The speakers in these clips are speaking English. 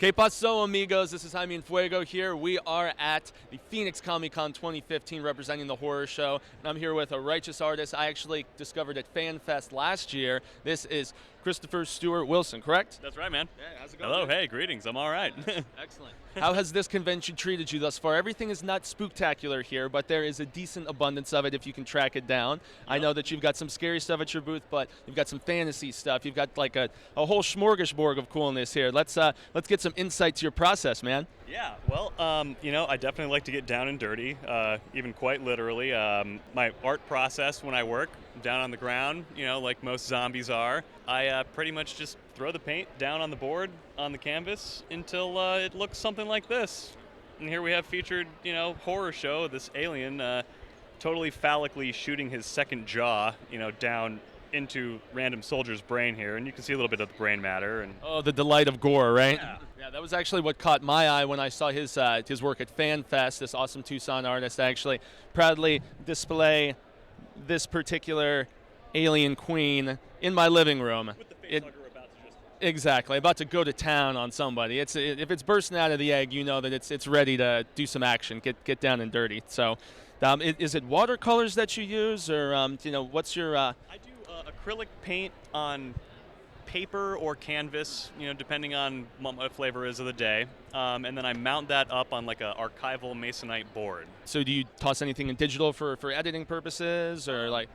Que paso, amigos? This is Jaime and Fuego here. We are at the Phoenix Comicon 2015 representing the horror show, and I'm here with a righteous artist I actually discovered at FanFest last year. This is Christopher Stuart Wilson, correct? That's right, man. Hey, how's it going? Hello, hey, greetings. I'm all right. Excellent. How has this convention treated you thus far? Everything is not spooktacular here, but there is a decent abundance of it if you can track it down. I know that you've got some scary stuff at your booth, but you've got some fantasy stuff. You've got like a whole smorgasbord of coolness here. Let's get some insight to your process, man. Yeah, well, I definitely like to get down and dirty, even quite literally. My art process when I work down on the ground, like most zombies are, I pretty much just throw the paint down on the board, on the canvas, until it looks something like this. And here we have featured, horror show, this alien totally phallically shooting his second jaw, down into random soldier's brain here, and you can see a little bit of the brain matter. And oh, the delight of gore, right? Yeah, that was actually what caught my eye when I saw his work at FanFest. This awesome Tucson artist actually proudly display this particular alien queen in my living room. with the face hugger about to just... Exactly, about to go to town on somebody. If it's bursting out of the egg, you know that it's ready to do some action, get down and dirty. So, is it watercolors that you use, or what's your? I do acrylic paint on paper or canvas, depending on what my flavor is of the day, and then I mount that up on like a archival masonite board. So do you toss anything in digital for editing purposes, or like?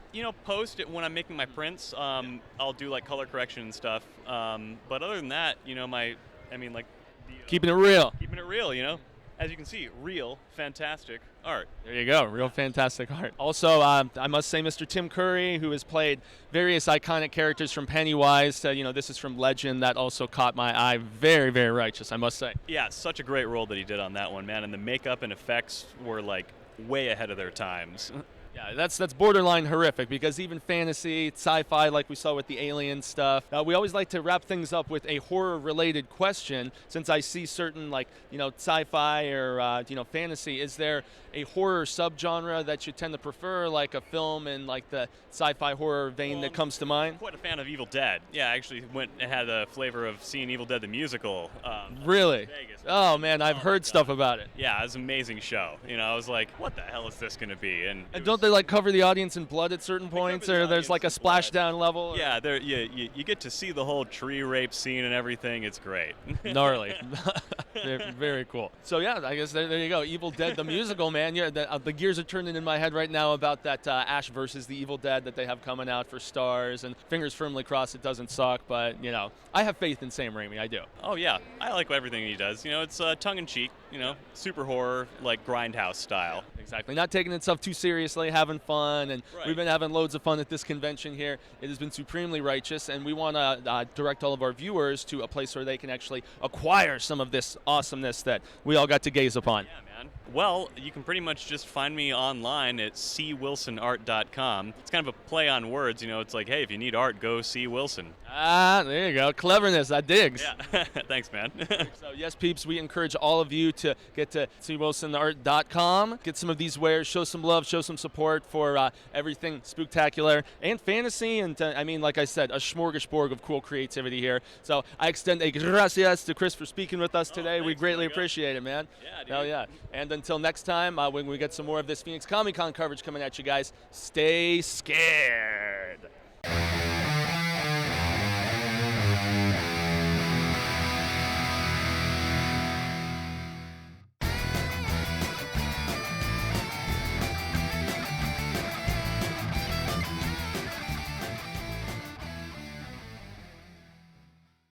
Post it when I'm making my prints. I'll do like color correction and stuff. But other than that, Keeping it real. Keeping it real, As you can see, real, fantastic art. There you go, real fantastic art. Also, I must say, Mr. Tim Curry, who has played various iconic characters from Pennywise to, this is from Legend, that also caught my eye. Very, very righteous, I must say. Yeah, such a great role that he did on that one, man. And the makeup and effects were like way ahead of their times. Yeah, that's borderline horrific, because even fantasy, sci-fi, like we saw with the alien stuff, we always like to wrap things up with a horror-related question. Since I see certain, sci-fi or, fantasy, is there a horror subgenre that you tend to prefer, like a film in, the sci-fi horror vein that comes to mind? I'm quite a fan of Evil Dead. Yeah, I actually went and had a flavor of seeing Evil Dead the musical. Really? Vegas. Oh, man, I've heard stuff about it. Yeah, it was an amazing show. I was like, what the hell is this going to be? And don't they cover the audience in blood at certain points, or there's like a splashdown level? Yeah, you get to see the whole tree rape scene and everything. It's great. Gnarly. Very cool. So yeah, I guess there you go. Evil Dead the musical, man. Yeah, the gears are turning in my head right now about that Ash versus the Evil Dead that they have coming out for Stars, and fingers firmly crossed it doesn't suck, but I have faith in Sam Raimi. I do. Oh yeah, I like everything he does. It's tongue-in-cheek, super horror, like Grindhouse style. Exactly. Not taking itself too seriously, having fun, and right. We've been having loads of fun at this convention here. It has been supremely righteous, and we want to direct all of our viewers to a place where they can actually acquire some of this awesomeness that we all got to gaze upon. Yeah, man. Well, you can pretty much just find me online at cwilsonart.com. It's kind of a play on words, it's like, hey, if you need art, go see Wilson. Ah, there you go. Cleverness, that digs. Yeah, thanks, man. So, yes, peeps, we encourage all of you to get to cwilsonart.com, get some of these wares, show some love, show some support for everything spooktacular and fantasy, and, like I said, a smorgasbord of cool creativity here. So, I extend a gracias to Chris for speaking with us today. We greatly appreciate it, man. Yeah, dude. Hell yeah. And until next time, when we get some more of this Phoenix Comicon coverage coming at you guys, stay scared.